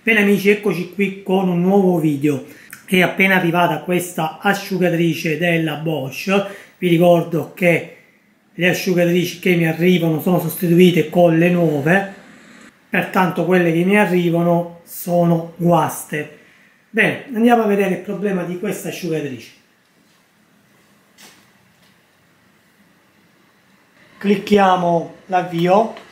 Bene amici, eccoci qui con un nuovo video. È appena arrivata questa asciugatrice della Bosch. Vi ricordo che le asciugatrici che mi arrivano sono sostituite con le nuove, pertanto quelle che mi arrivano sono guaste. Bene, andiamo a vedere il problema di questa asciugatrice. Clicchiamo l'avvio.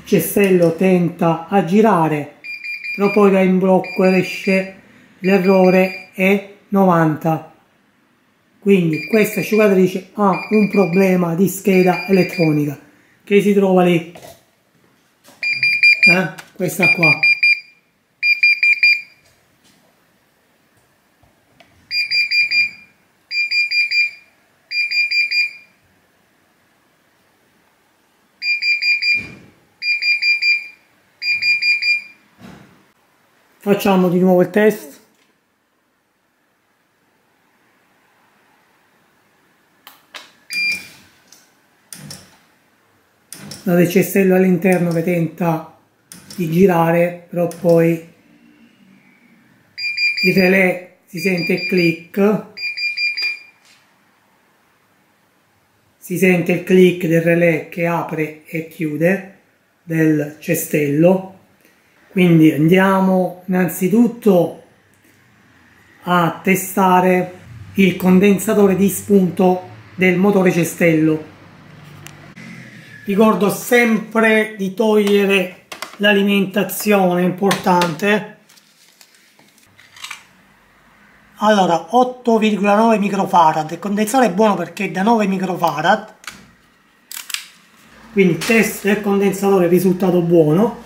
Il cestello tenta a girare, però poi va in blocco ed esce l'errore è 90. Quindi questa asciugatrice ha un problema di scheda elettronica che si trova lì, questa qua. Facciamo di nuovo il test. Il cestello all'interno che tenta di girare, però poi il relè si sente il click. Si sente il click del relè che apre e chiude del cestello. Quindi andiamo innanzitutto a testare il condensatore di spunto del motore cestello. Ricordo sempre di togliere l'alimentazione, è importante. Allora, 8,9 microfarad, il condensatore è buono perché è da 9 microfarad, quindi il test del condensatore è risultato buono.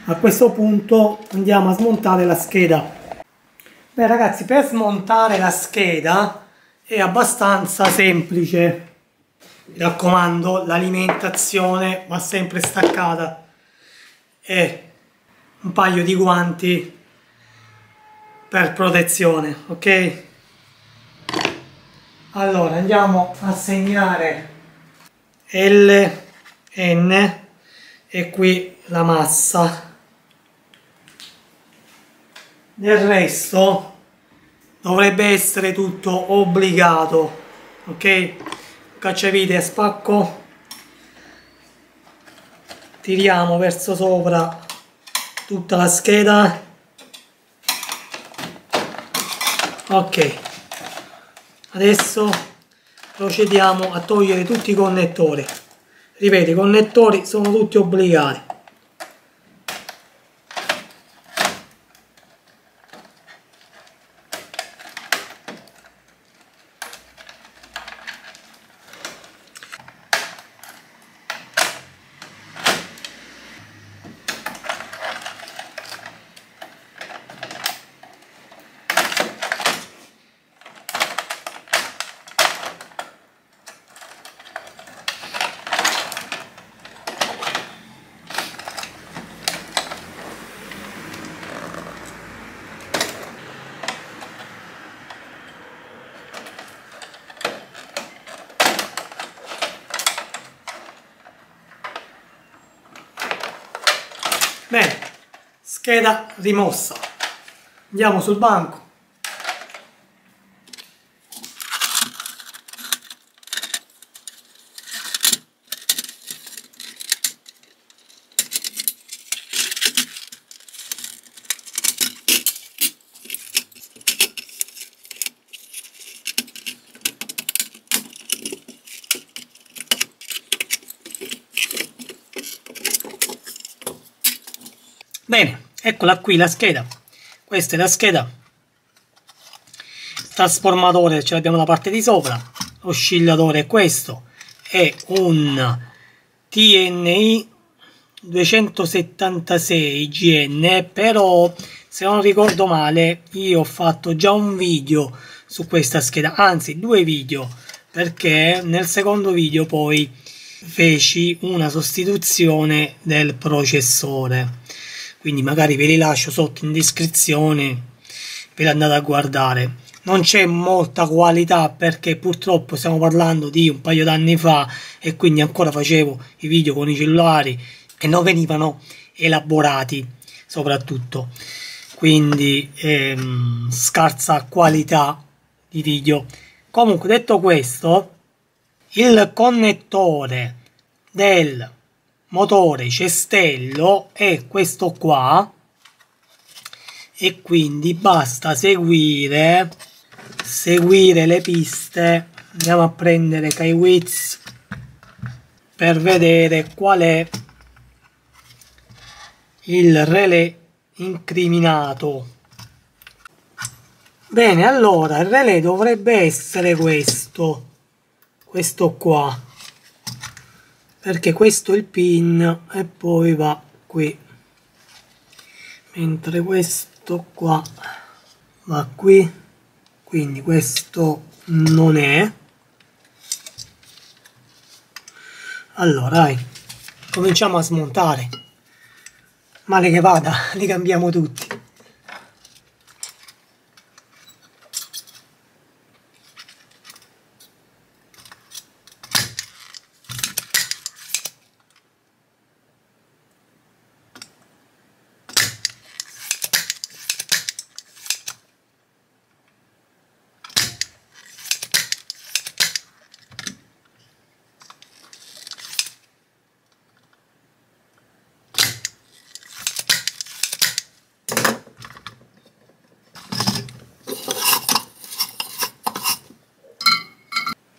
A questo punto andiamo a smontare la scheda. Beh ragazzi, per smontare la scheda è abbastanza semplice. Mi raccomando, l'alimentazione va sempre staccata e un paio di guanti per protezione, ok? Allora andiamo a segnare L, N e qui la massa. Del resto dovrebbe essere tutto obbligato, ok? Cacciavite a spacco, tiriamo verso sopra tutta la scheda, ok. Adesso procediamo a togliere tutti i connettori. Ripeto, i connettori sono tutti obbligati. Bene, scheda rimossa. Andiamo sul banco. Bene, eccola qui la scheda. Questa è la scheda. Il trasformatore ce l'abbiamo dalla parte di sopra. L'oscillatore è questo. È un TNI 276 GN, però se non ricordo male io ho fatto già un video su questa scheda, anzi 2 video, perché nel secondo video poi feci una sostituzione del processore. Quindi magari ve li lascio sotto in descrizione, ve li andate a guardare. non c'è molta qualità perché purtroppo stiamo parlando di un paio d'anni fa e quindi ancora facevo i video con i cellulari e non venivano elaborati soprattutto, quindi scarsa qualità di video. Comunque, detto questo, il connettore del motore cestello è questo qua e quindi basta seguire le piste. Andiamo a prendere Kaiwitz per vedere qual è il relè incriminato. Bene, allora il relè dovrebbe essere questo qua, perché questo è il pin e poi va qui, mentre questo qua va qui, quindi questo non è. Allora dai, cominciamo a smontare, male che vada li cambiamo tutti.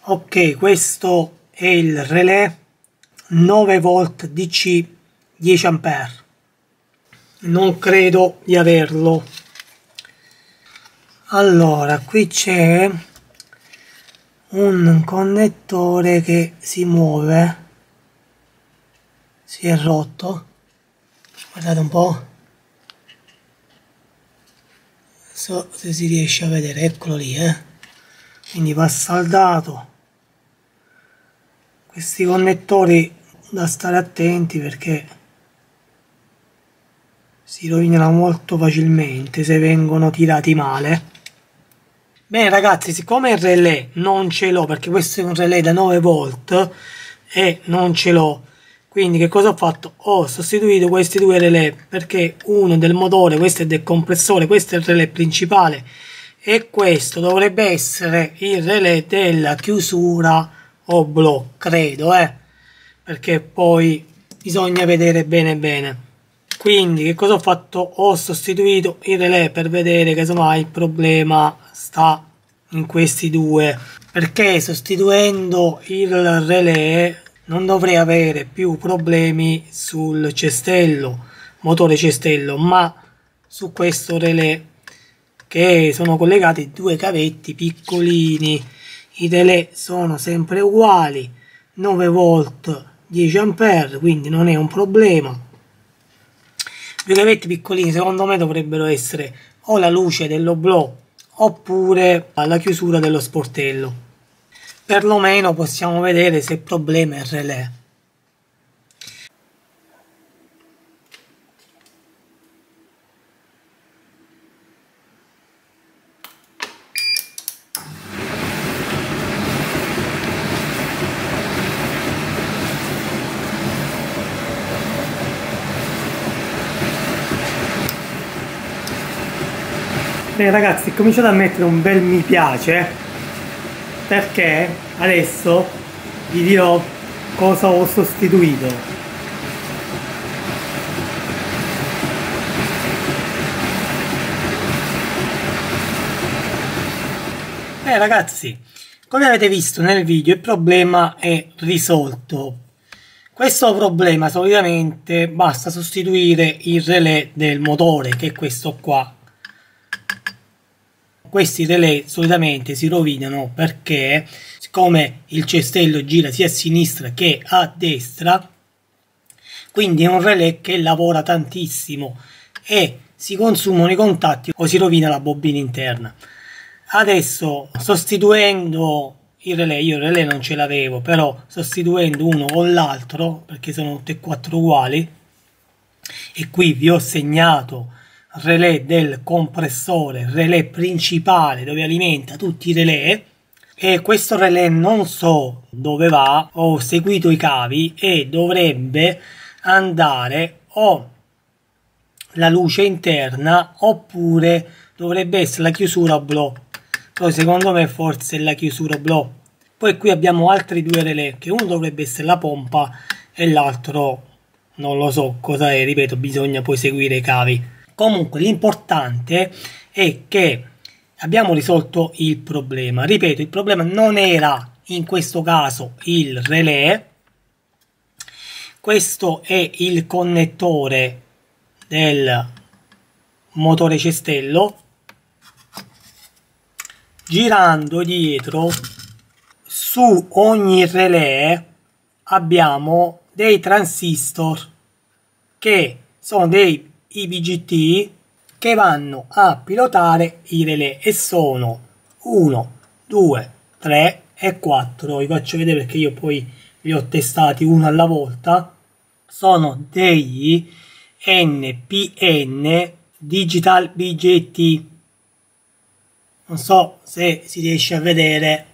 Ok, questo è il relè 9 volt DC 10 ampere. Non credo di averlo. Allora, qui c'è un connettore che si muove, si è rotto, guardate un po', so se si riesce a vedere, eccolo lì, quindi va saldato. Questi connettori da stare attenti perché si rovinano molto facilmente se vengono tirati male. Bene ragazzi, siccome il relè non ce l'ho, perché questo è un relè da 9 volt e non ce l'ho, quindi che cosa ho fatto? Ho sostituito questi due relè, perché uno del motore, questo è del compressore, questo è il relè principale e questo dovrebbe essere il relè della chiusura oblò, credo, perché poi bisogna vedere bene. Quindi che cosa ho fatto? Ho sostituito il relè per vedere che insomma il problema sta in questi due, perché sostituendo il relè non dovrei avere più problemi sul cestello, motore cestello, ma su questo relè, che sono collegati due cavetti piccolini. I relè sono sempre uguali, 9 volt 10 ampere, quindi non è un problema. Due cavetti piccolini secondo me dovrebbero essere o la luce dell'oblò oppure la chiusura dello sportello. Perlomeno possiamo vedere se il problema è il relè. Bene ragazzi, cominciate a mettere un bel mi piace, perché adesso vi dirò cosa ho sostituito. Bene ragazzi, come avete visto nel video il problema è risolto. Questo problema solitamente basta sostituire il relè del motore, che è questo qua. Questi relè solitamente si rovinano perché, siccome il cestello gira sia a sinistra che a destra, quindi è un relè che lavora tantissimo e si consumano i contatti o si rovina la bobina interna. Adesso, sostituendo il relè, io il relè non ce l'avevo, però sostituendo uno con l'altro, perché sono tutti e quattro uguali, e qui vi ho segnato relè del compressore, relè principale dove alimenta tutti i relè, e questo relè non so dove va. Ho seguito i cavi e dovrebbe andare o la luce interna oppure dovrebbe essere la chiusura a blow. Poi secondo me forse è la chiusura blow. Poi qui abbiamo altri due relè, che uno dovrebbe essere la pompa e l'altro non lo so cosa è, ripeto, bisogna poi seguire i cavi. Comunque l'importante è che abbiamo risolto il problema. Ripeto, il problema non era in questo caso il relè. Questo è il connettore del motore cestello. Girando dietro, su ogni relè abbiamo dei transistor che sono dei IGBT che vanno a pilotare i relè, e sono 1, 2, 3 e 4. Vi faccio vedere perché io poi li ho testati uno alla volta. Sono degli NPN Digital BJT. Non so se si riesce a vedere.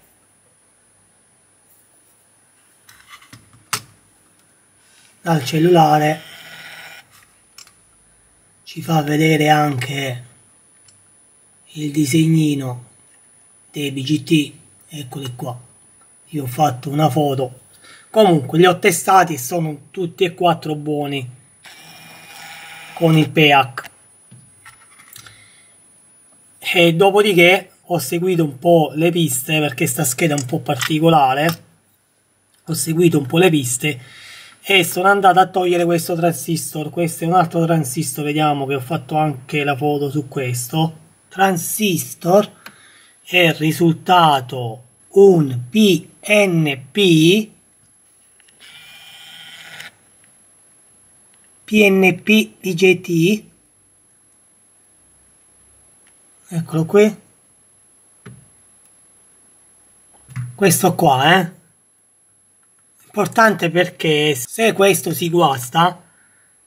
Dal cellulare ci fa vedere anche il disegnino dei BGT. Eccoli qua. Io ho fatto una foto. Comunque li ho testati e sono tutti e quattro buoni con il PEAC. E dopodiché ho seguito un po' le piste, perché sta scheda è un po' particolare. Ho seguito un po' le piste e sono andato a togliere questo transistor. Questo è un altro transistor, vediamo che ho fatto anche la foto su questo transistor. È risultato un PNP DJT. Eccolo qui, questo qua, importante perché se questo si guasta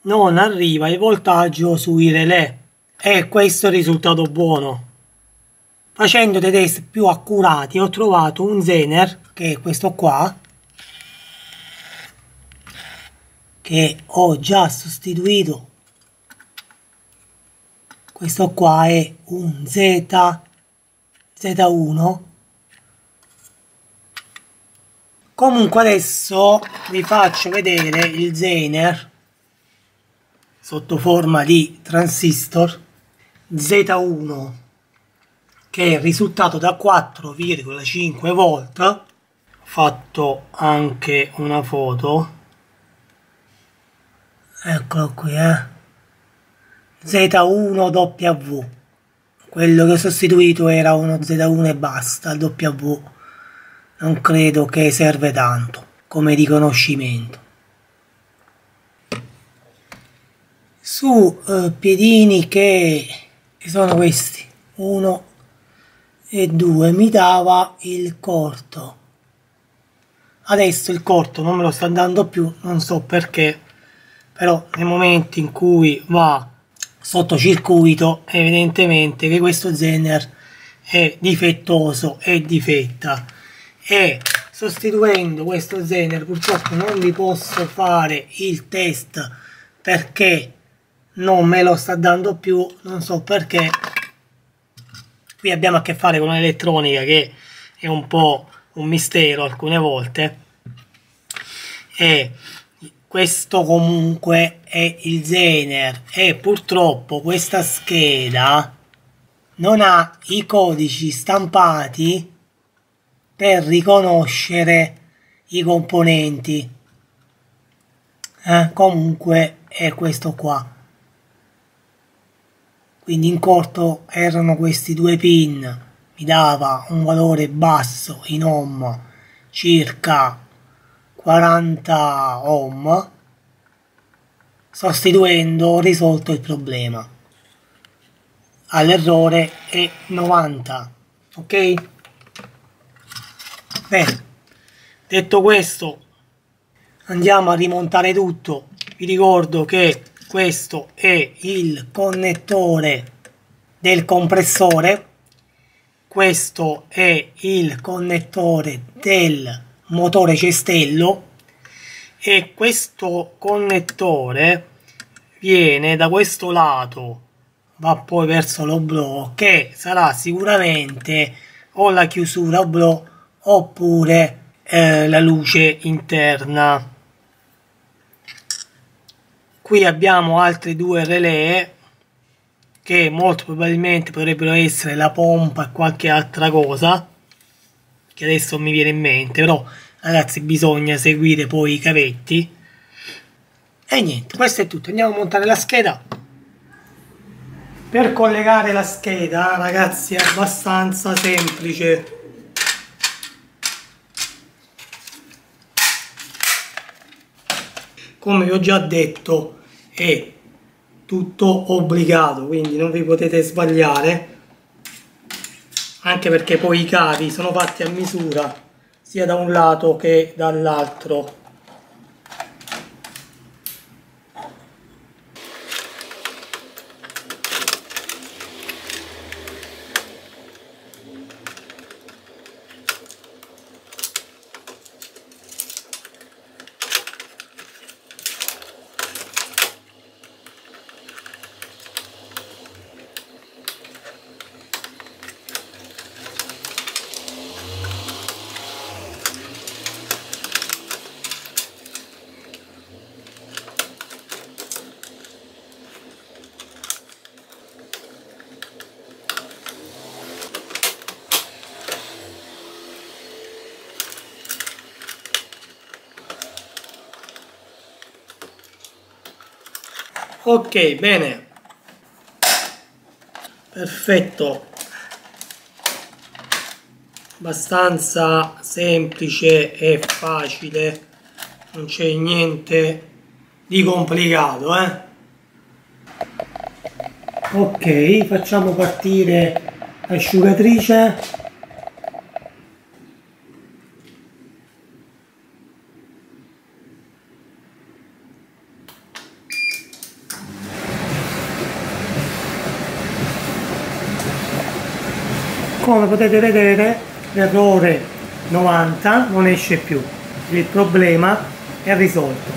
non arriva il voltaggio sui relè, e questo è il risultato buono. Facendo dei test più accurati ho trovato un Zener, che è questo qua, che ho già sostituito. Questo qua è un Z1. Comunque adesso vi faccio vedere il Zener sotto forma di transistor Z1, che è il risultato da 4,5 volt. Ho fatto anche una foto. Eccolo qui, Z1W. Quello che ho sostituito era uno Z1 e basta. Il W non credo che serve tanto come riconoscimento. Su piedini che sono questi 1 e 2 mi dava il corto. Adesso il corto non me lo sta dando più, non so perché, però nei momenti in cui va sotto circuito evidentemente che questo Zener è difettoso e difetta, e sostituendo questo Zener purtroppo non vi posso fare il test perché non me lo sta dando più, non so perché. Qui abbiamo a che fare con un'elettronica che è un po' un mistero alcune volte, e questo comunque è il Zener, e purtroppo questa scheda non ha i codici stampati per riconoscere i componenti. Comunque è questo qua. Quindi in corto erano questi due pin, mi dava un valore basso in ohm, circa 40 ohm. Sostituendo ho risolto il problema. All'errore è 90, ok? Bene, detto questo andiamo a rimontare tutto. Vi ricordo che questo è il connettore del compressore, questo è il connettore del motore cestello e questo connettore viene da questo lato, va poi verso l'oblò, che sarà sicuramente o la chiusura oblò oppure la luce interna. Qui abbiamo altri due relè che molto probabilmente potrebbero essere la pompa e qualche altra cosa che adesso mi viene in mente, però ragazzi bisogna seguire poi i cavetti. E niente, questo è tutto, andiamo a montare la scheda. Per collegare la scheda, ragazzi, è abbastanza semplice. Come vi ho già detto, è tutto obbligato, quindi non vi potete sbagliare, anche perché poi i cavi sono fatti a misura sia da un lato che dall'altro. Ok, bene, perfetto, abbastanza semplice e facile, non c'è niente di complicato, Ok, facciamo partire l'asciugatrice. Come potete vedere l'errore 90 non esce più, il problema è risolto.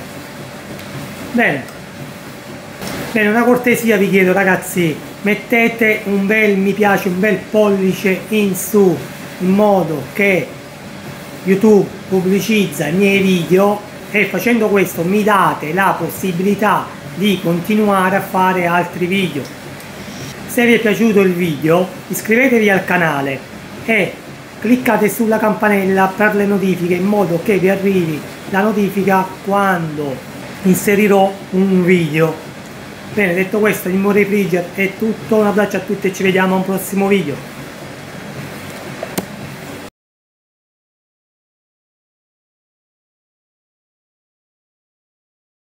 Bene, una cortesia vi chiedo ragazzi, mettete un bel mi piace, un bel pollice in su, in modo che YouTube pubblicizza i miei video e facendo questo mi date la possibilità di continuare a fare altri video. Se vi è piaciuto il video iscrivetevi al canale e cliccate sulla campanella per le notifiche in modo che vi arrivi la notifica quando inserirò un video. Bene, detto questo, il Mimo Refrigerator è tutto, un abbraccio a tutti e ci vediamo a un prossimo video.